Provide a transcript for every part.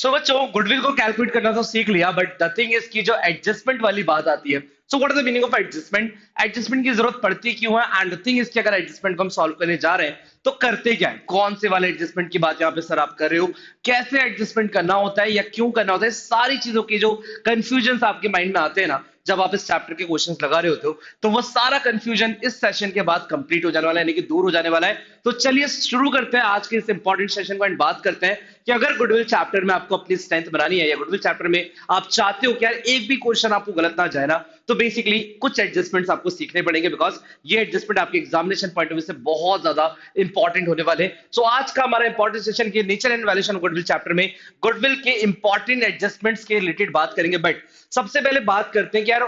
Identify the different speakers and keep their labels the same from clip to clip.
Speaker 1: सो बच्चों गुडविल को कैलकुलेट करना तो सीख लिया, बट द थिंग इज की जो एडजस्टमेंट वाली बात आती है, so what is the meaning of adjustment? Adjustment की जरूरत पड़ती क्यों है? एंड द थिंग इज कि अगर एडजस्टमेंट को हम सॉल्व करने जा रहे हैं तो करते क्या है, कौन से वाले एडजस्टमेंट की बात यहाँ पे सर आप कर रहे हो, कैसे एडजस्टमेंट करना होता है या क्यों करना होता है, सारी चीजों की जो कंफ्यूजन आपके माइंड में आते हैं ना जब आप इस चैप्टर के क्वेश्चंस लगा रहे होते हो, तो वो सारा कंफ्यूजन इस सेशन के बाद कंप्लीट हो जाने वाला है, यानी कि दूर हो जाने वाला है। तो चलिए शुरू करते हैं आज के इस इंपॉर्टेंट सेशन को एंड बात करते हैं कि अगर गुडविल चैप्टर में आपको अपनी स्ट्रेंथ बनानी है या गुडविल चैप्टर में आप चाहते हो कि यार एक भी क्वेश्चन आपको गलत ना जाए ना, तो बेसिकली कुछ एडजस्टमेंट्स आपको सीखने पड़ेंगे, बिकॉज ये एडजस्टमेंट आपके एग्जामिनेशन पॉइंट ऑफ व्यू से बहुत ज्यादा इंपॉर्टेंट होने वाले हैं। सो आज का हमारा इंपॉर्टेंट सेशन के nature and valuation goodwill chapter में गुडविल के इंपॉर्टेंट एडजस्टमेंट्स के रिलेटेड बात करेंगे। बट सबसे पहले बात करते हैं कि यार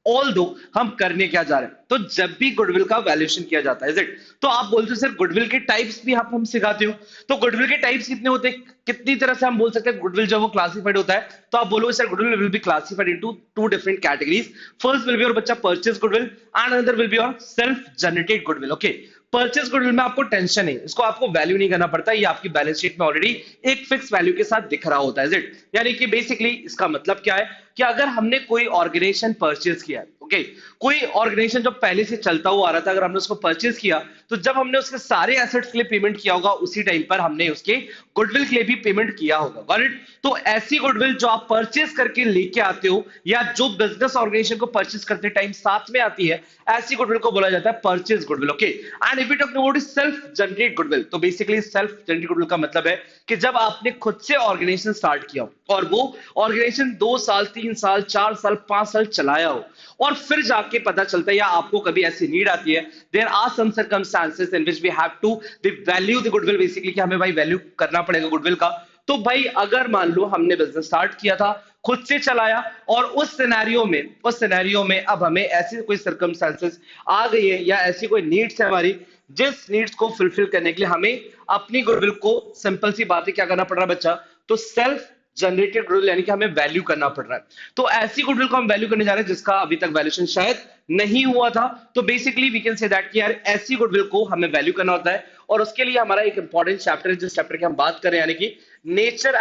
Speaker 1: ऑल दो हम करने क्या जा रहे हैं, तो जब भी गुडविल का वैल्यूएशन किया जाता है इट, तो आप बोलते हो सर गुडविल के टाइप्स भी आप हम सिखाते हो, तो गुडविल के टाइप्स कितने होते हैं, कितनी तरह से हम बोल सकते हैं गुडविल जब वो क्लासिफाइड होता है, तो आप बोलोगे sir goodwill will be classified into two different categories. First will be your बच्चा purchase goodwill and another will be your self generated goodwill. Okay, purchase goodwill में आपको टेंशन है, इसको आपको वैल्यू नहीं करना पड़ता, ये आपकी बैलेंस शीट में ऑलरेडी एक फिक्स वैल्यू के साथ दिख रहा होता है इट, यानी कि बेसिकली इसका मतलब क्या है कि अगर हमने कोई ऑर्गेनाइजेशन परचेज किया, ओके, कोई ऑर्गेनाइजेशन जो पहले से चलता हुआ आ रहा था, अगर हमने उसको परचेज किया तो जब हमने उसके सारे एसेट्स के लिए पेमेंट किया होगा उसी टाइम पर हमने उसके गुडविल के लिए भी पेमेंट किया होगा। Got it? तो ऐसी गुडविल जो आप परचेज करके लेके आते हो या जो बिजनेस ऑर्गेनाइजेशन को परचेज करते टाइम साथ में आती है, ऐसी गुडविल को बोला जाता है purchase goodwill. Okay, and if you talk about self generate goodwill, तो बेसिकली सेल्फ जनरेट गुडविल का मतलब है कि जब आपने खुद से ऑर्गेनाइजेशन स्टार्ट किया हो और वो ऑर्गेनाइजेशन 2 साल 3 साल 4 साल 5 साल चलाया हो और फिर जाके पता चलता है या आपको कभी ऐसी नीड आती है, there are some circumstances in which we have to the value the goodwill, basically कि हमें भाई वैल्यू करना पड़ेगा गुडविल का। तो भाई अगर मान लो हमने बिजनेस स्टार्ट किया था, खुद से चलाया, और उस सिनेरियो में अब हमें ऐसी कोई सर्कमस्टांसेस आ गई है या ऐसी कोई नीड्स है हमारी, जिस नीड्स को फुलफिल करने के लिए हमें अपनी गुडविल को, सिंपल सी बात है, क्या करना पड़ रहा है बच्चा, तो सेल्फ जनरेटेड गुडविल, यानी कि हमें वैल्यू करना पड़ रहा है। तो ऐसी गुडविल को हम वैल्यू करने जा रहे हैं जिसका अभी तक वैल्यूएशन शायद नहीं हुआ था, तो basically we can say that कि यार ऐसी गुडविल को हमें वैल्यू करना होता है, और उसके लिए हमारा एक इंपॉर्टेंट चैप्टर है जिस चैप्टर की हम बात करें, यानी कि nature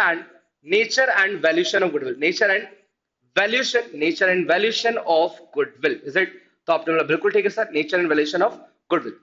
Speaker 1: and valuation of goodwill, nature and valuation of goodwill, is it? तो आपने बोला बिल्कुल ठीक है sir, nature and valuation of goodwill.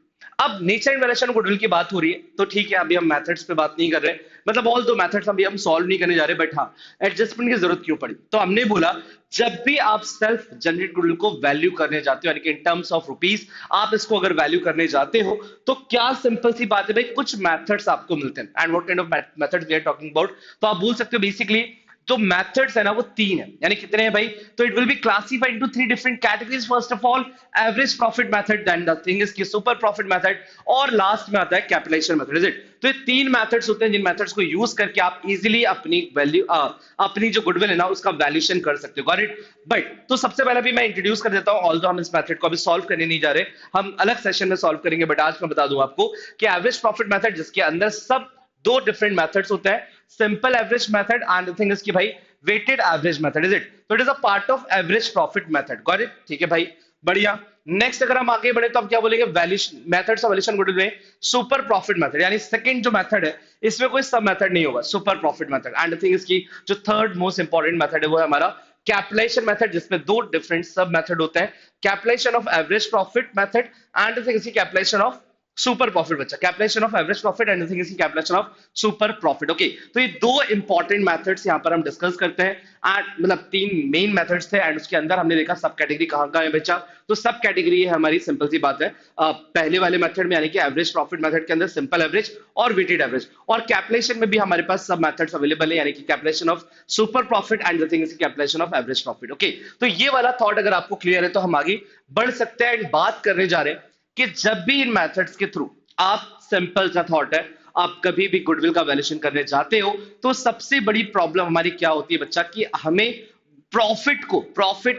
Speaker 1: अब नेचर एंड वैल्यूएशन गुडविल की बात हो रही है, तो ठीक है, अभी हम मेथड्स पे बात नहीं कर रहे, मतलब ऑल दो मेथड्स अभी हम सॉल्व नहीं करने जा रहे, बट हाँ एडजस्टमेंट की जरूरत क्यों पड़ी, तो हमने बोला जब भी आप सेल्फ जनरेट गुडविल को वैल्यू करने जाते हो, यानी कि इन टर्म्स ऑफ रुपीस आप इसको अगर वैल्यू करने जाते हो, तो क्या सिंपल सी बात है भाई, कुछ मेथड्स आपको मिलते हैं। And what kind of methods we are talking about, तो आप बोल सकते हो बेसिकली जो मेथड्स है ना वो 3 है, यानी कितने हैं भाई, तो it will be classified into 3 different categories. First of all average profit method, then the thing is की सुपर प्रॉफिट मेथड, और लास्ट में आता है कैपिटलाइजेशन मेथड, इज इट? तो ये 3 मेथड्स होते हैं जिन मेथड्स को यूज करके आप इजीली अपनी वैल्यू अपनी जो गुडविल है ना उसका वैल्यूएशन कर सकते हो। Got it? बट तो सबसे पहले भी मैं इंट्रोड्यूस कर देता हूं, ऑल्दो हम इस मेथड को अभी सॉल्व करने नहीं जा रहे, हम अलग सेशन में सॉल्व करेंगे, बट आज मैं बता दूं आपको कि एवरेज प्रॉफिट मेथड, जिसके अंदर सब 2 डिफरेंट मेथड्स होते हैं, simple average method and the thing is कि भाई weighted average method, is it? तो it is a part of average profit method. Got it? ठीक है भाई, बढ़िया। नेक्स्ट अगर हम आगे बढ़े तो हम क्या बोलेंगे, valuation methods of valuation goodwill में सुपर प्रॉफिट मेथड, यानी सेकंड जो मेथड है इसमें कोई सब मेथड नहीं होगा, super profit method. And the thing is की जो थर्ड मोस्ट इंपॉर्टेंट मेथड है वो है हमारा कैपिटलाइजेशन मेथड, जिसमें 2 डिफरेंट सब मेथड होते हैं, capitalization of average profit method and the thing is capitalisation of super profit. बच्चा capitalization of average profit and thing is capitalisation of super profit. Okay, तो ये 2 इंपॉर्टेंट मेथड्स यहां पर हम डिस्कस करते हैं, एंड मतलब 3 मेन मेथड्स थे, एंड उसके अंदर हमने देखा सब कैटेगरी कहां कहां है बच्चा, तो सब कैटेगरी है हमारी, सिंपल सी बात है, पहले वाले मेथड में यानी कि एवरेज प्रॉफिट मेथड के अंदर सिंपल एवरेज और वेटेड एवरेज, और कैपिटलाइजेशन में भी हमारे पास सब मेथड्स अवेलेबल है, यानी कि capitalisation of super profit and the thing is capitalisation of average profit. Okay, तो ये वाला थॉट अगर आपको क्लियर है तो हम आगे बढ़ सकते हैं एंड बात करने जा रहे हैं कि जब भी इन मेथड्स के थ्रू आप, सिंपल सा थॉट है, आप कभी भी गुडविल का वैल्यूएशन करने जाते हो तो सबसे बड़ी प्रॉब्लम हमारी क्या होती है बच्चा, कि हमें प्रॉफिट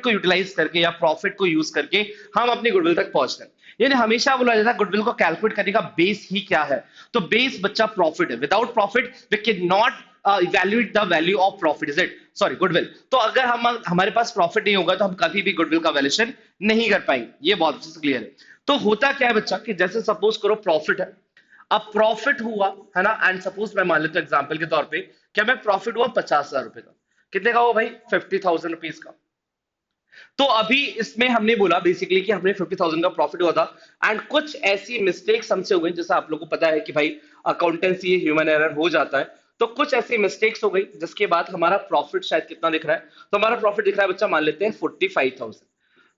Speaker 1: को यूटिलाइज करके या प्रॉफिट को यूज करके हम अपनी गुडविल तक पहुंचते हैं। यानी हमेशा बोला जाता है गुडविल को कैलकुलेट करने का बेस ही क्या है, तो बेस बच्चा प्रॉफिट है, without profit we can not evaluate the value of profit, is it? Sorry, goodwill. तो अगर हमारे पास प्रॉफिट नहीं होगा तो हम कभी भी गुडविल का वैल्यूएशन नहीं कर पाएंगे, ये बहुत अच्छे से क्लियर है। तो होता क्या है बच्चा, कि जैसे सपोज करो प्रॉफिट है, अब प्रॉफिट हुआ है ना, एंड सपोज मैं मान लेता हूं एग्जांपल के तौर पे क्या मैं प्रॉफिट हुआ 50,000 रुपए का, कितने का हुआ भाई 50,000 रुपीज का। तो अभी इसमें हमने बोला बेसिकली कि हमने 50,000 का प्रॉफिट हुआ था, एंड कुछ ऐसी मिस्टेक्स हमसे हो गई, जैसा आप लोगों को पता है कि भाई अकाउंटेंसी ह्यूमन एरर हो जाता है, तो कुछ ऐसी मिस्टेक्स हो गई जिसके बाद हमारा प्रॉफिट शायद कितना दिख रहा है, तो हमारा प्रॉफिट दिख रहा है बच्चा, मान लेते हैं 45,000।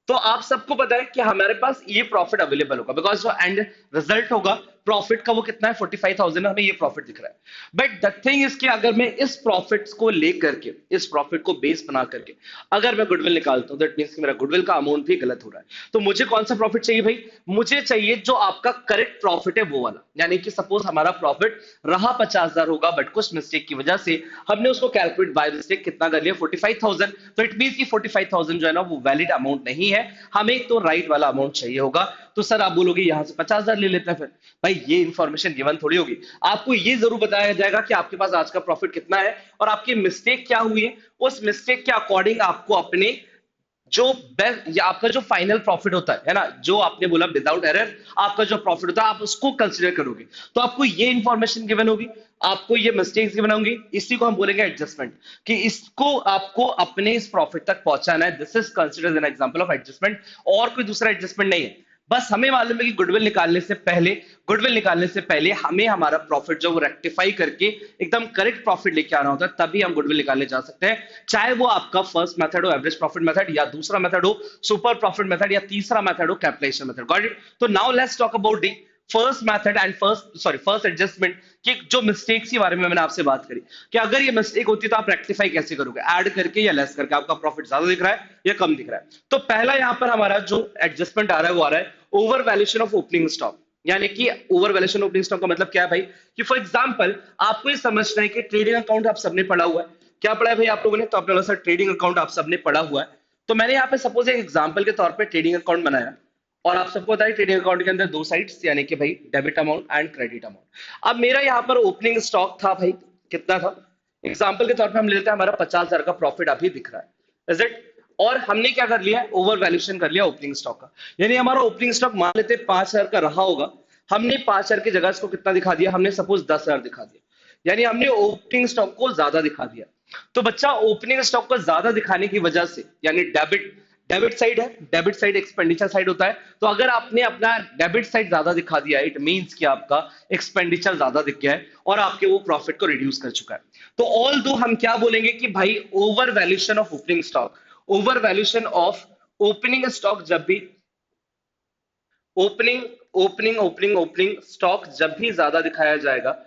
Speaker 1: तो आप सबको पता है कि हमारे पास ये प्रॉफिट अवेलेबल होगा, बिकॉज जो एंड रिजल्ट होगा प्रॉफिट का वो कितना है 45,000, हमें ये प्रॉफिट दिख रहा है। बट द थिंग इज कि अगर मैं इस प्रॉफिट को लेकर के, इस प्रॉफिट को बेस बना करके अगर मैं गुडविल निकालता हूं, दैट मींस कि मेरा गुडविल का अमाउंट भी गलत हो रहा है। तो मुझे कौन सा प्रॉफिट चाहिए भाई, मुझे चाहिए जो आपका करेक्ट प्रॉफिट है वो वाला, यानी कि सपोज हमारा प्रॉफिट रहा 50,000 होगा, बट कुछ मिस्टेक की वजह से हमने उसको कैलकुलेट बाय मिस्टेक कितना कर लिया 45,000, तो इट मींस कि 45,000 जो है ना वो वैलिड अमाउंट नहीं है, हमें तो राइट वाला अमाउंट चाहिए होगा। तो सर आप बोलोगे यहां से 50,000 ले लेते हैं, फिर भाई ये इंफॉर्मेशन गिवन थोड़ी होगी, आपको ये जरूर बताया जाएगा कि आपके पास आज का प्रॉफिट कितना है और आपकी मिस्टेक क्या हुई है, उस मिस्टेक के अकॉर्डिंग आपको अपने जो बेस्ट या आपका जो फाइनल प्रॉफिट होता है ना, जो आपने बोला विदाउट एरर आपका जो प्रॉफिट होता है आप उसको कंसीडर करोगे, तो आपको ये इंफॉर्मेशन गिवन होगी, आपको ये मिस्टेक्स गिवन होंगी, इसी को हम बोलेंगे एडजस्टमेंट, कि इसको आपको अपने इस प्रॉफिट तक पहुंचाना है, this is considered an example of adjustment, और कोई दूसरा एडजस्टमेंट नहीं है। बस हमें मालूम है कि गुडविल निकालने से पहले हमें हमारा प्रॉफिट जो वो रेक्टिफाई करके एकदम करेक्ट प्रॉफिट लेके आना होता है, तभी हम गुडविल निकालने जा सकते हैं, चाहे वो आपका फर्स्ट मेथड हो एवरेज प्रॉफिट मेथड, या दूसरा मेथड हो सुपर प्रॉफिट मेथड, या तीसरा मेथड हो कैपिटलाइजेशन मेथड। Got it? तो now let's talk about the first method and first adjustment, कि जो मिस्टेक्स के बारे में मैंने आपसे बात करी, कि अगर ये मिस्टेक होती तो आप रेक्टिफाई कैसे करोगे, ऐड करके या लेस करके, आपका प्रॉफिट ज्यादा दिख रहा है या कम दिख रहा है। तो पहला यहां पर हमारा जो एडजस्टमेंट आ रहा है वो आ रहा है over valuation of opening stock, यानी कि ओवर वैल्यूएशन ओपनिंग स्टॉक का मतलब क्या है भाई, कि फॉर एग्जांपल आपको ये समझना है कि ट्रेडिंग अकाउंट आप सबने पढ़ा हुआ है, क्या पढ़ा है भाई आप लोगों ने, तो आपने बोला सर ट्रेडिंग अकाउंट आप सबने पढ़ा हुआ है, तो मैंने यहाँ पे सपोज एक एग्जांपल के तौर पे ट्रेडिंग अकाउंट बनाया, और आप सबको पता है ट्रेडिंग अकाउंट के अंदर दो साइड्स, यानी कि भाई debit amount and credit amount. अब मेरा यहाँ पर ओपनिंग स्टॉक था भाई, कितना था, एग्जांपल के तौर पे हम ले लेते हैं हमारा 50,000 का प्रॉफिट अभी दिख रहा है, इज इट, और हमने क्या कर लिया, ओवर वैल्यूएशन कर लिया ओपनिंग स्टॉक का, यानी हमारा ओपनिंग स्टॉक मान लेते 5,000 का रहा होगा, हमने 5,000 की जगह इसको कितना दिखा दिया, हमने सपोज 10,000 दिखा दिया, यानी हमने ओपनिंग स्टॉक को ज्यादा दिखा दिया। तो बच्चा ओपनिंग स्टॉक को ज्यादा दिखाने की वजह से, यानी डेबिट डेबिट साइड है, डेबिट साइड एक्सपेंडिचर साइड होता है, तो अगर आपने अपना डेबिट साइड ज्यादा दिखा दिया, इट मींस कि आपका एक्सपेंडिचर ज्यादा दिख गया है और आपके वो प्रॉफिट को रिड्यूस कर चुका है। तो ऑल दो हम क्या बोलेंगे कि भाई over valuation of opening stock, over valuation of opening stock, जब भी opening opening opening opening stock जब भी ज्यादा दिखाया जाएगा,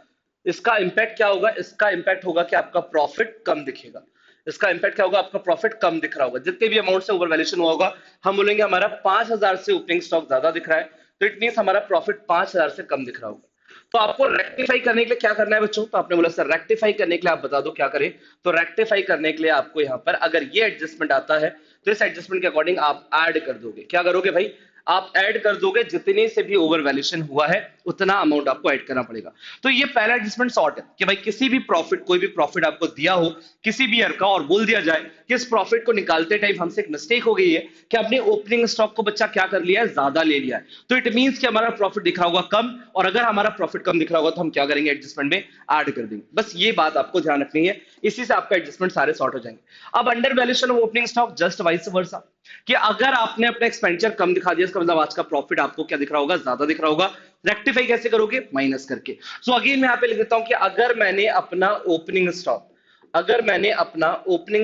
Speaker 1: इसका इंपैक्ट क्या होगा, इसका इंपैक्ट होगा कि आपका प्रॉफिट कम दिखेगा, इसका इंपैक्ट क्या होगा, आपका प्रॉफिट कम दिख रहा होगा, जितने भी अमाउंट से ओवर वैल्यूएशन हुआ होगा, हम बोलेंगे हमारा 5,000 से ओपनिंग स्टॉक ज्यादा दिख रहा है, तो इट मींस हमारा प्रॉफिट 5,000 से कम दिख रहा होगा। तो आपको रेक्टिफाई करने के लिए क्या करना है बच्चों, तो आपने बोला सर रेक्टिफाई करने के लिए आप बता दो क्या करें, तो रेक्टिफाई करने के लिए आपको यहाँ पर अगर ये एडजस्टमेंट आता है, तो इस एडजस्टमेंट के अकॉर्डिंग आप ऐड कर दोगे, क्या करोगे भाई, आप ऐड कर दोगे, जितने से भी ओवर वैल्यूएशन हुआ है उतना अमाउंट आपको ऐड करना पड़ेगा। तो ये पहला एडजस्टमेंट सॉर्ट है कि भाई किसी भी प्रॉफिट, कोई भी प्रॉफिट आपको दिया हो किसी भी ईयर का, और बोल दिया जाए कि इस प्रॉफिट को निकालते टाइम हमसे एक मिस्टेक हो गई है कि आपने ओपनिंग स्टॉक को बच्चा क्या कर लिया है, ज्यादा ले लिया है, तो इट मींस कि हमारा प्रॉफिट दिख रहा होगा कम, और अगर हमारा प्रॉफिट कम दिख रहा होगा तो हम क्या करेंगे, एडजस्टमेंट में ऐड कर देंगे। बस ये बात आपको ध्यान रखनी है, इसी से आपका एडजस्टमेंट सारे सॉर्ट हो जाएंगे। अब under valuation of opening stock just vice versa, कि अगर आपने अपना एक्सपेंडिचर कम दिखा दिया, इसका मतलब आज का प्रॉफिट आपको क्या दिख रहा होगा, ज्यादा दिख रहा होगा, रेक्टिफाई कैसे करोगे, माइनस करके। सो अगेन मैं यहां पे लिख देता हूं कि अगर मैंने अपना ओपनिंग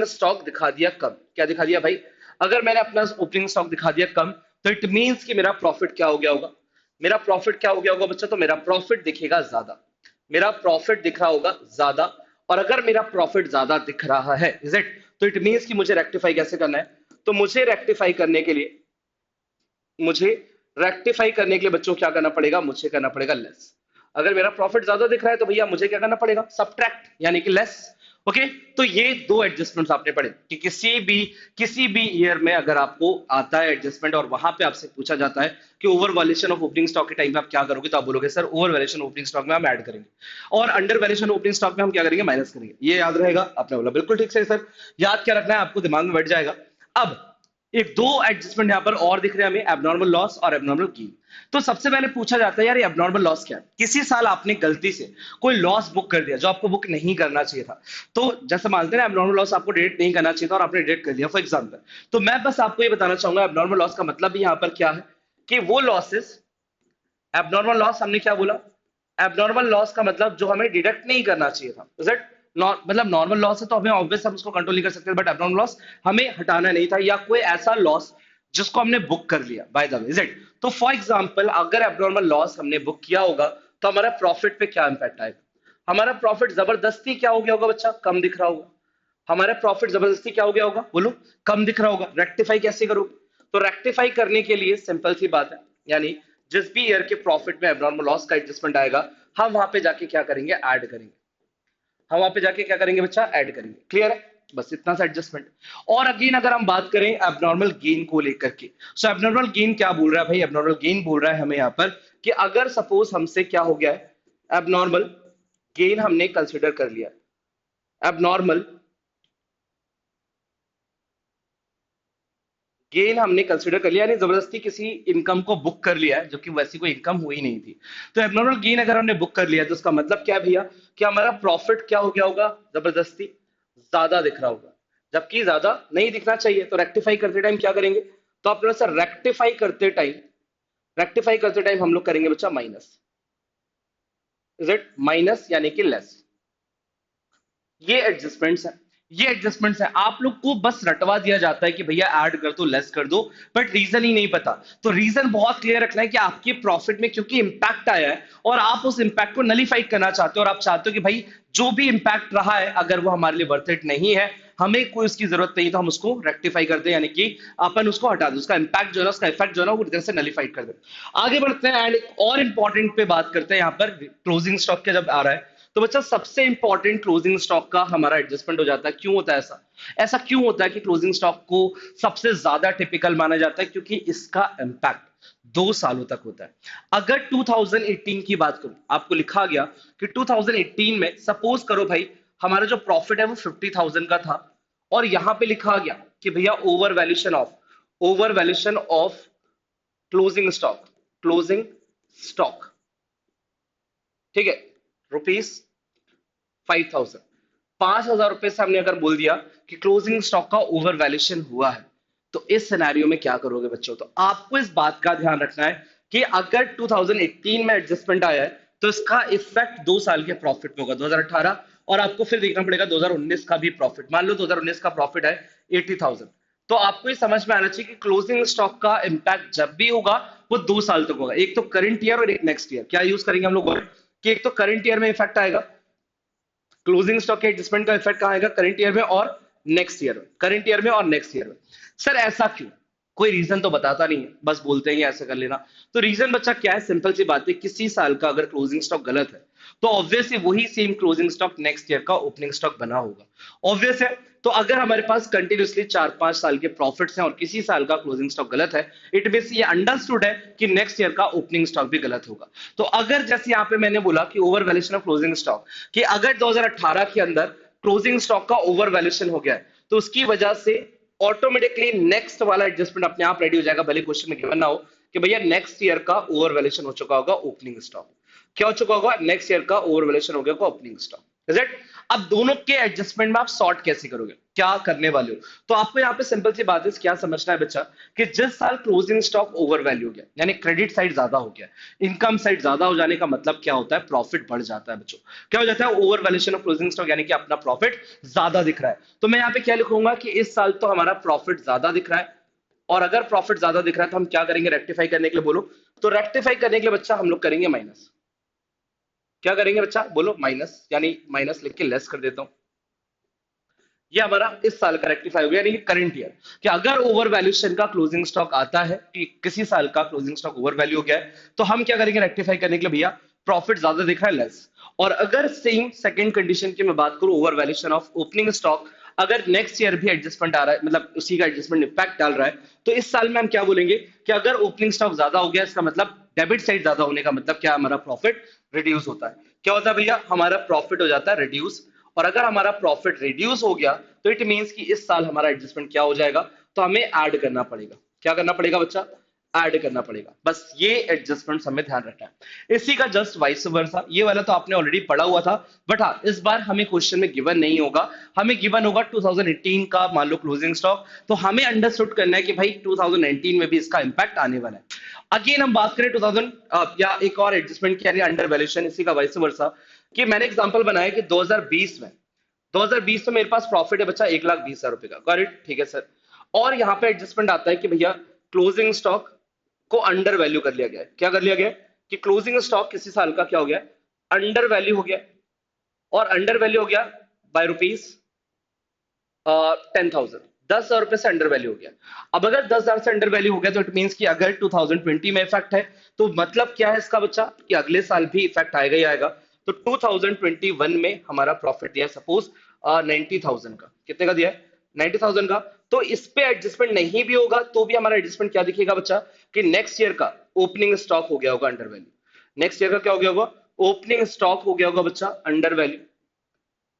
Speaker 1: स्टॉक दिखा दिया कम, क्या दिखा दिया भाई, अगर मैंने अपना ओपनिंग स्टॉक दिखा दिया कम, तो इट मींस कि मेरा प्रॉफिट क्या हो गया होगा, मेरा प्रॉफिट क्या हो गया होगा बच्चा, तो मेरा प्रॉफिट दिखेगा ज्यादा, मेरा प्रॉफिट दिख रहा होगा ज्यादा, और अगर मेरा प्रॉफिट ज्यादा दिख रहा है, इज इट, तो इट मींस कि मुझे रेक्टिफाई कैसे करना है, तो मुझे रेक्टिफाई करने के लिए बच्चों क्या करना पड़ेगा, मुझे करना पड़ेगा लेस। अगर मेरा प्रॉफिट ज्यादा दिख रहा है तो भैया मुझे क्या करना पड़ेगा, सब्ट्रैक्ट, यानी कि लेस। ओके, तो ये दो एडजस्टमेंट्स आपने पढ़े कि किसी भी ईयर में अगर आपको आता है एडजस्टमेंट और वहां पे आपसे पूछा जाता है कि over valuation of opening stock के टाइम पे आप क्या करोगे, तो आप बोलोगे sir over valuation opening stock में हम ऐड करेंगे, और अंडर वैल्यूएशन ओपनिंग स्टॉक में हम क्या करेंगे, माइनस करेंगे। ये याद रहेगा, आपने बोला बिल्कुल ठीक से सर, याद क्या रखना है आपको, दिमाग में बैठ जाएगा। अब एक दो एडजस्टमेंट यहाँ पर और दिख रहे हैं हमें, एबनॉर्मल लॉस और एबनॉर्मल गेन। तो सबसे पहले पूछा जाता है यार ये एबनॉर्मल लॉस क्या है। किसी साल आपने गलती से कोई लॉस बुक कर दिया जो आपको बुक नहीं करना चाहिए था। तो जैसे मानते हैं ना एबनॉर्मल लॉस आपको डिडक्ट नहीं करना चाहिए था और आपने डिडक्ट कर दिया फॉर एग्जाम्पल। तो मैं बस आपको ये बताना चाहूंगा एबनॉर्मल लॉस का मतलब भी यहाँ पर क्या है, कि वो लॉसेस, एबनॉर्मल लॉस हमने क्या बोला, एबनॉर्मल लॉस का मतलब जो हमें डिडक्ट नहीं करना चाहिए था, इज इट। मतलब नॉर्मल लॉस है तो हमें ऑब्वियस हम उसको कंट्रोल नहीं कर सकते, बट एबनॉर्मल लॉस हमें हटाना नहीं था, या कोई ऐसा लॉस जिसको हमने बुक कर लिया by the way, is it. तो फॉर एग्जांपल अगर एबनॉर्मल लॉस हमने बुक किया होगा तो हमारा प्रॉफिट पे क्या इंपैक्ट आएगा। हमारा प्रॉफिट जबरदस्ती क्या हो गया होगा बच्चा, कम दिख रहा होगा। हमारा प्रॉफिट जबरदस्ती क्या हो गया होगा, बोलो, कम दिख रहा होगा। रेक्टिफाई कैसे करोगे, तो रेक्टिफाई करने के लिए सिंपल सी बात है, यानी जिस भी ईयर के प्रॉफिट में एब्नॉर्मल लॉस का एडजस्टमेंट आएगा, हम वहां पे जाके क्या करेंगे, ऐड करेंगे। हम वहां पे जाके क्या करेंगे बच्चा, ऐड करेंगे। क्लियर है, बस इतना सा एडजस्टमेंट। और अगेन अगर हम बात करें एबनॉर्मल गेन को लेकर के, सो एबनॉर्मल गेन क्या बोल रहा है भाई, एबनॉर्मल गेन बोल रहा है हमें यहाँ पर कि अगर सपोज हमसे क्या हो गया है, एबनॉर्मल गेन हमने कंसिडर कर लिया, एबनॉर्मल गेन हमने कंसिडर कर लिया, यानी जबरदस्ती किसी इनकम को बुक कर लिया है जो कि वैसी कोई इनकम हुई नहीं थी। तो एबनॉर्मल गेन अगर हमने बुक कर लिया तो उसका मतलब क्या है भैया, कि हमारा प्रॉफिट क्या हो गया होगा, जबरदस्ती ज्यादा दिख रहा होगा, जबकि ज्यादा नहीं दिखना चाहिए। तो रेक्टिफाई करते टाइम क्या करेंगे, तो आप थोड़ा सा रेक्टिफाई करते टाइम हम लोग करेंगे बच्चा माइनस, इज इट, माइनस यानी कि लेस। ये एडजस्टमेंट्स हैं, ये एडजस्टमेंट्स हैं। आप लोग को बस रटवा दिया जाता है कि भैया ऐड कर दो, लेस कर दो, बट रीजन ही नहीं पता। तो रीजन बहुत क्लियर रखना है कि आपके प्रॉफिट में क्योंकि इंपैक्ट आया है और आप उस इंपैक्ट को नलीफाई करना चाहते हो, और आप चाहते हो कि भाई जो भी इंपैक्ट रहा है अगर वो हमारे लिए वर्थ इट नहीं है, हमें कोई उसकी जरूरत नहीं, तो हम उसको रेक्टिफाई कर दें, यानी कि अपन उसको हटा दें, उसका इंपैक्ट जो है उसका इफेक्ट जो है ना वो तरह से नलीफाइड कर दें। आगे बढ़ते हैं एंड एक और इंपॉर्टेंट पे बात करते हैं, यहाँ पर क्लोजिंग स्टॉक का जब आ रहा है तो बच्चा सबसे इंपॉर्टेंट क्लोजिंग स्टॉक का हमारा एडजस्टमेंट हो जाता है। क्यों होता है ऐसा, ऐसा क्यों होता है कि क्लोजिंग स्टॉक को सबसे ज्यादा टिपिकल माना जाता है, क्योंकि इसका इंपैक्ट 2 सालों तक होता है। अगर 2018 की बात करूं, आपको लिखा गया कि 2018 में सपोज करो भाई हमारा जो प्रॉफिट है वो 50,000 का था, और यहां पे लिखा गया कि भैया over valuation of closing stock, ठीक है, रुपीज 5,000, 5,000 रुपए से हमने अगर बोल दिया कि क्लोजिंग स्टॉक का ओवर वैल्यूएशन हुआ है, तो इस सिनेरियो में क्या करोगे बच्चों। तो आपको इस बात का ध्यान रखना है कि अगर 2018 में एडजस्टमेंट आया है तो इसका इफेक्ट 2 साल के प्रॉफिट में होगा, 2018, और आपको फिर देखना पड़ेगा 2019 का भी प्रॉफिट। मान लो 2019 का प्रॉफिट है 80,000, तो आपको ये समझ में आना चाहिए कि क्लोजिंग स्टॉक का इंपैक्ट जब भी होगा वो 2 साल तक होगा। एक तो करंट ईयर और एक नेक्स्ट ईयर। क्या यूज करेंगे हम लोग, कि एक तो करंट ईयर में इफेक्ट आएगा, क्लोजिंग स्टॉक के एडजस्टमेंट का इफेक्ट कहां आएगा, करंट ईयर में और नेक्स्ट ईयर में, करंट ईयर में और नेक्स्ट ईयर में। सर ऐसा क्यों, कोई रीजन तो बताता नहीं है, बस बोलते हैं ऐसा कर लेना। तो रीजन बच्चा क्या है, सिंपल सी बात है, किसी साल का अगर क्लोजिंग स्टॉक गलत है तो ऑब्वियसली वही same closing stock next year का ओपनिंग स्टॉक बना होगा, ऑब्वियस है। तो अगर हमारे पास कंटिन्यूसली 4-5 साल के प्रॉफिट्स हैं और किसी साल का क्लोजिंग स्टॉक गलत है, इट मींस ये अंडरस्टूड है कि नेक्स्ट ईयर का ओपनिंग स्टॉक भी गलत होगा। तो अगर जैसे यहां पे मैंने बोला कि over valuation of closing stock, कि अगर 2018 के अंदर क्लोजिंग स्टॉक का ओवर वैल्यूएशन हो गया है तो उसकी वजह से ऑटोमेटिकली नेक्स्ट वाला एडजस्टमेंट अपने आप रेडी हो जाएगा, भले क्वेश्चन में गिवन ना हो कि भैया नेक्स्ट ईयर का ओवर वैल्यूएशन हो चुका होगा ओपनिंग स्टॉक। क्या हो चुका होगा, नेक्स्ट ईयर का ओवर वैल्यूएशन हो गया होगा ओपनिंग स्टॉक, इज इट। अब दोनों के एडजस्टमेंट में आप सॉर्ट कैसे करोगे, क्या करने वाले हो। तो आपको यहाँ पे सिंपल सी बात है, क्या समझना है बच्चा, कि जिस साल क्लोजिंग स्टॉक ओवर वैल्यू हो गया, यानी क्रेडिट साइड ज्यादा हो गया, इनकम साइड ज्यादा हो जाने का मतलब क्या होता है, प्रॉफिट बढ़ जाता है बच्चों। क्या हो जाता है, over valuation of closing stock, यानी कि अपना प्रॉफिट ज्यादा दिख रहा है। तो मैं यहाँ पे क्या लिखूंगा कि इस साल तो हमारा प्रॉफिट ज्यादा दिख रहा है, और अगर प्रॉफिट ज्यादा दिख रहा है तो हम क्या करेंगे, रेक्टिफाई करने के लिए बोलो। तो रेक्टिफाई करने के लिए बच्चा हम लोग करेंगे माइनस। क्या करेंगे बच्चा, बोलो, माइनस, यानी माइनस लिख के लेस कर देता हूं। ये हमारा इस साल का रेक्टिफाई हो गया, यानी कि करंट ईयर, कि अगर ओवर वैल्यूएशन का क्लोजिंग स्टॉक आता है कि किसी साल का क्लोजिंग स्टॉक ओवर वैल्यू हो गया है, तो हम क्या करेंगे, रेक्टिफाई करने के लिए भैया प्रॉफिट ज्यादा दिख रहा है, लेस। और अगर सेम सेकंड कंडीशन की मैं बात करूं, over valuation of opening stock, अगर नेक्स्ट ईयर भी एडजस्टमेंट आ रहा है, मतलब उसी का एडजस्टमेंट इम्पैक्ट डाल रहा है, तो इस साल में हम क्या बोलेंगे कि अगर ओपनिंग स्टॉक ज्यादा हो गया, इसका मतलब डेबिट साइड ज्यादा होने का मतलब क्या, हमारा प्रॉफिट रिड्यूस होता है। क्या होता है भैया, हमारा प्रॉफिट हो जाता है रिड्यूस। और अगर हमारा प्रॉफिट रिड्यूस हो गया तो इट मींस कि इस साल हमारा एडजस्टमेंट क्या हो जाएगा, तो हमें ऐड करना पड़ेगा। क्या करना पड़ेगा बच्चा? ऐड करना पड़ेगा। बस ये एडजस्टमेंट हमें ध्यान रखना है। इसी का जस्ट वाइस वर्सा, ये वाला तो आपने ऑलरेडी पढ़ा हुआ था, बट हाँ इस बार हमें क्वेश्चन में गिवन नहीं होगा। हमें गिवन होगा 2018 का मान लो क्लोजिंग स्टॉक, तो हमें अंडरस्टूड करना है कि भाई 2019 में भी इसका इंपैक्ट आने वाला है। अगेन हम बात करें 2000 या एक और एडजस्टमेंट की, अंडर वैल्यूएशन, इसी का वाइस वर्सा, कि मैंने एग्जांपल बनाया कि 2020 में मेरे पास प्रॉफिट है बच्चा 1,20,000 रुपए का, करेक्ट, ठीक है सर। और यहाँ पे एडजस्टमेंट आता है कि भैया क्लोजिंग स्टॉक को अंडर वैल्यू कर लिया गया है। क्या कर लिया गया है? कि क्लोजिंग स्टॉक किसी साल का क्या हो गया? अंडर वैल्यू हो गया। और अंडर वैल्यू हो गया बाय रुपीज 10,000, 10,000 रुपए से अंडर वैल्यू हो गया। अब अगर 10,000 से अंडर वैल्यू हो गया तो इट मींस कि अगर 2020 में इफेक्ट है तो मतलब क्या है इसका बच्चा, कि अगले साल भी इफेक्ट आएगा ही आएगा। तो 2021 में हमारा प्रॉफिट दिया सपोज 90,000 का, कितने का दिया है? 90,000 का। तो इस पे एडजस्टमेंट नहीं भी होगा तो भी हमारा एडजस्टमेंट क्या दिखेगा बच्चा, कि नेक्स्ट ईयर का ओपनिंग स्टॉक हो गया होगा अंडर वैल्यू। नेक्स्ट ईयर का क्या हो गया होगा? ओपनिंग स्टॉक हो गया होगा बच्चा अंडर वैल्यू,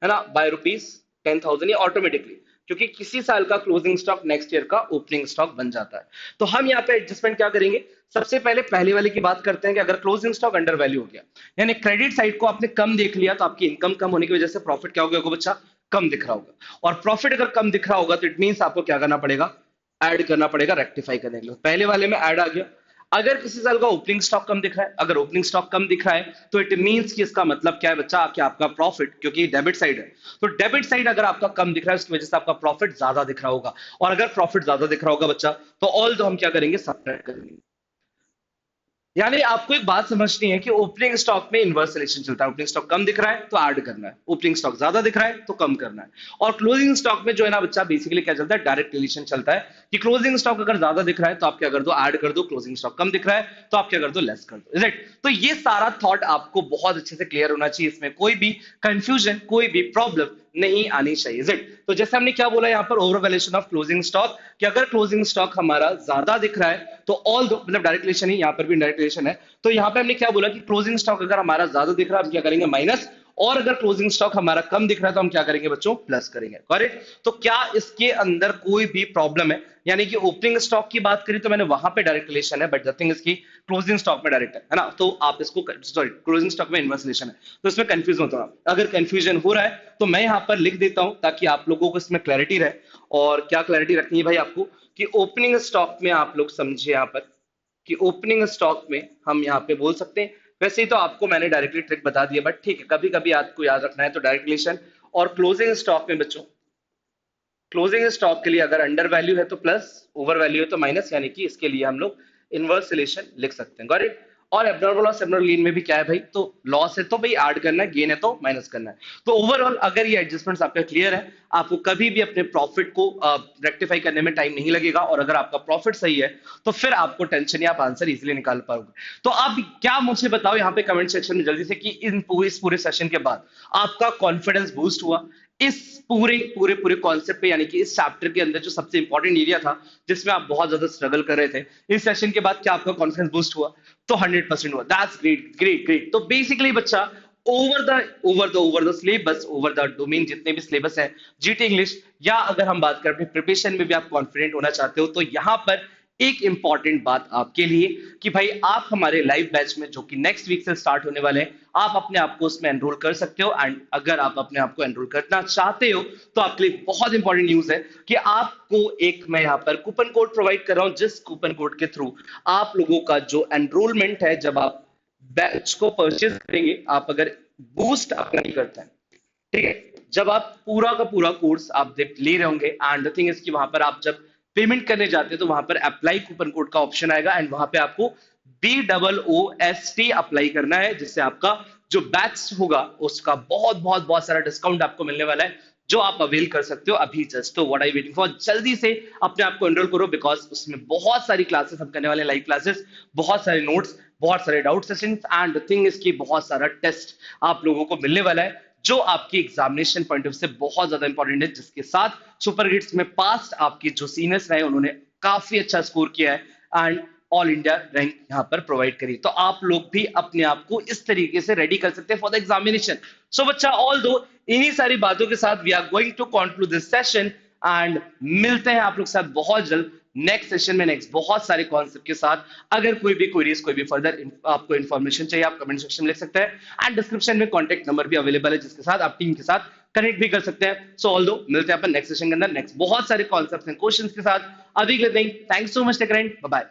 Speaker 1: है ना, बाय रुपीज 10,000, ये ऑटोमेटिकली, क्योंकि किसी साल का क्लोजिंग स्टॉक नेक्स्ट ईयर का ओपनिंग स्टॉक बन जाता है। तो हम यहाँ पे एडजस्टमेंट क्या करेंगे? सबसे पहले पहले वाले की बात करते हैं कि अगर क्लोजिंग स्टॉक अंडर वैल्यू हो गया, यानी क्रेडिट साइड को आपने कम देख लिया, तो आपकी इनकम कम होने की वजह से प्रॉफिट क्या हो गया होगा बच्चा? कम दिख रहा होगा। और प्रॉफिट अगर कम दिख रहा होगा तो इट मींस आपको क्या करना पड़ेगा? ऐड करना पड़ेगा रेक्टिफाई करने के लिए। पहले वाले में ऐड आ गया। अगर किसी साल का ओपनिंग स्टॉक कम दिख रहा है, अगर ओपनिंग स्टॉक कम दिख रहा है तो इट मींस कि इसका मतलब क्या है बच्चा, कि आपका प्रॉफिट, क्योंकि डेबिट साइड है, तो डेबिट साइड अगर आपका कम दिख रहा है उसकी वजह से आपका प्रॉफिट ज्यादा दिख रहा होगा। और अगर प्रॉफिट ज्यादा दिख रहा होगा बच्चा, तो ऑल दो हम क्या करेंगे? सब्ट्रैक्ट करेंगे। यानी आपको एक बात समझनी है कि ओपनिंग स्टॉक में इनवर्स रिलेशन चलता है। ओपनिंग स्टॉक कम दिख रहा है तो ऐड करना है, ओपनिंग स्टॉक ज्यादा दिख रहा है तो कम करना है। और क्लोजिंग स्टॉक में जो है ना बच्चा, बेसिकली क्या चलता है? डायरेक्ट रिलेशन चलता है कि क्लोजिंग स्टॉक अगर ज्यादा दिख रहा है तो आप क्या कर दो? ऐड कर दो। क्लोजिंग स्टॉक कम दिख रहा है तो आप क्या कर दो? लेस कर दो, राइट। तो ये सारा थॉट आपको बहुत अच्छे से क्लियर होना चाहिए, इसमें कोई भी कंफ्यूजन, कोई भी प्रॉब्लम नहीं आनी चाहिए, राइट। तो जैसे हमने क्या बोला यहाँ पर, over valuation of closing stock, कि अगर क्लोजिंग स्टॉक हमारा ज्यादा दिख रहा है तो ऑल दो, मतलब डायरेक्ट रिलेशन ही, यहाँ पर भी डायरेक्ट रिलेशन है। तो यहाँ पे हमने क्या बोला कि क्लोजिंग स्टॉक अगर हमारा ज्यादा दिख रहा है हम क्या करेंगे? माइनस। और अगर क्लोजिंग स्टॉक हमारा कम दिख रहा है तो हम क्या करेंगे बच्चों? प्लस करेंगे, करेक्ट। तो क्या इसके अंदर कोई भी प्रॉब्लम है? यानी कि ओपनिंग स्टॉक की बात करी तो मैंने वहां पे डायरेक्ट रिलेशन है, बट द थिंग इज की क्लोजिंग स्टॉक में डायरेक्ट है ना। तो आप इसको, सॉरी, क्लोजिंग स्टॉक में इनवर्स रिलेशन है, तो इसमें कंफ्यूज मत होना। अगर कंफ्यूजन हो रहा है तो मैं यहाँ पर लिख देता हूं ताकि आप लोगों को इसमें क्लैरिटी रहे। और क्या क्लैरिटी रखनी है भाई आपको, कि ओपनिंग स्टॉक में आप लोग समझे यहाँ पर, कि ओपनिंग स्टॉक में हम यहाँ पे बोल सकते हैं, वैसे ही तो आपको मैंने डायरेक्टली ट्रिक बता दिया, बट ठीक है, कभी कभी आपको याद रखना है तो डायरेक्ट रिलेशन। और क्लोजिंग स्टॉक में बच्चों, क्लोजिंग स्टॉक के लिए अगर अंडर वैल्यू है तो प्लस, ओवर वैल्यू है तो माइनस, यानी कि इसके लिए हम लोग इनवर्स रिलेशन लिख सकते हैं, गॉट इट। और एब्नॉर्मल लॉस, एब्नॉर्मल गेन में भी क्या है भाई, तो लॉस है तो भाई ऐड करना है, गेन है तो माइनस करना है। तो ओवरऑल अगर ये एडजस्टमेंट्स आपका क्लियर है, आपको कभी भी अपने प्रॉफिट को रेक्टिफाई करने में टाइम नहीं लगेगा। और अगर आपका प्रॉफिट सही है तो फिर आपको टेंशन, या आप आंसर इजीली निकाल पाओगे। तो आप क्या मुझे बताओ यहाँ पे कमेंट सेक्शन में जल्दी से, कि इस पूरे सेशन के बाद आपका कॉन्फिडेंस बूस्ट हुआ इस पूरे पूरे पूरे कॉन्सेप्ट पे, यानी कि इस चैप्टर के अंदर जो सबसे इंपॉर्टेंट एरिया था जिसमें आप बहुत ज्यादा स्ट्रगल कर रहे थे, इस सेशन के बाद क्या आपका कॉन्फिडेंस बूस्ट हुआ? तो 100% हुआ। That's great, great, great. तो बेसिकली बच्चा, over the syllabus, over the domain, जितने भी सिलेबस है जीटी इंग्लिश, या अगर हम बात करें अपनी प्रिपरेशन में भी आप कॉन्फिडेंट होना चाहते हो, तो यहां पर एक इंपॉर्टेंट बात आपके लिए, कि भाई आप हमारे लाइव बैच में जो कि नेक्स्ट वीक से स्टार्ट होने वाले हैं, आप अपने आप को उसमें एनरोल कर सकते हो। एंड अगर आप अपने आप को एनरोल करना चाहते हो तो आपके लिए बहुत इंपॉर्टेंट न्यूज है कि आपको एक, मैं यहां पर कूपन कोड प्रोवाइड कर रहा हूं, जिस कूपन कोड के थ्रू आप लोगों का जो एनरोलमेंट है, जब आप बैच को परचेज करेंगे, आप अगर बूस्ट अप्लाई करते हैं, ठीक है, जब आप पूरा का पूरा कोर्स आप ले रहे होंगे, एंड द थिंग इज कि वहां पर आप जब पेमेंट करने जाते हैं तो वहां पर अप्लाई कूपन कोड का ऑप्शन आएगा, एंड वहां पे आपको BOOST अप्लाई करना है, जिससे आपका जो बैच होगा उसका बहुत बहुत बहुत सारा डिस्काउंट आपको मिलने वाला है, जो आप अवेल कर सकते हो अभी जस्ट। तो व्हाट आई वेटिंग फॉर, जल्दी से अपने आप को एनरोल करो, बिकॉज उसमें बहुत सारी क्लासेस हम करने वाले हैं, लाइव क्लासेस, बहुत सारे नोट्स, बहुत सारे doubt sessions, and the thing is की बहुत सारा टेस्ट आप लोगों को मिलने वाला है, जो आपकी एग्जामिनेशन पॉइंट ऑफ से बहुत ज्यादा इंपॉर्टेंट है, जिसके साथ सुपर हिट्स में पास्ट आपके जो सीनियर्स रहे उन्होंने काफी अच्छा स्कोर किया है एंड ऑल इंडिया रैंक यहां पर प्रोवाइड करी। तो आप लोग भी अपने आप को इस तरीके से रेडी कर सकते हैं फॉर द एग्जामिनेशन। सो बच्चा, ऑल दो इन्हीं सारी बातों के साथ we are going to conclude this session, and मिलते हैं आप लोग के साथ बहुत जल्द नेक्स्ट सेशन में नेक्स्ट बहुत सारे कॉन्सेप्ट के साथ। अगर कोई भी क्वेरीज, कोई भी फर्दर आपको इन्फॉर्मेशन चाहिए, आप कमेंट सेक्शन में लिख सकते हैं एंड डिस्क्रिप्शन में कॉन्टेक्ट नंबर भी अवेलेबल है जिसके साथ आप टीम के साथ कनेक्ट भी कर सकते हैं। सो ऑल दो मिलते हैं अपन नेक्स्ट सेशन के अंदर नेक्स्ट बहुत सारे कॉन्सेप्ट एंड क्वेश्चंस के साथ। अभी के लिए thanks so much take bye bye.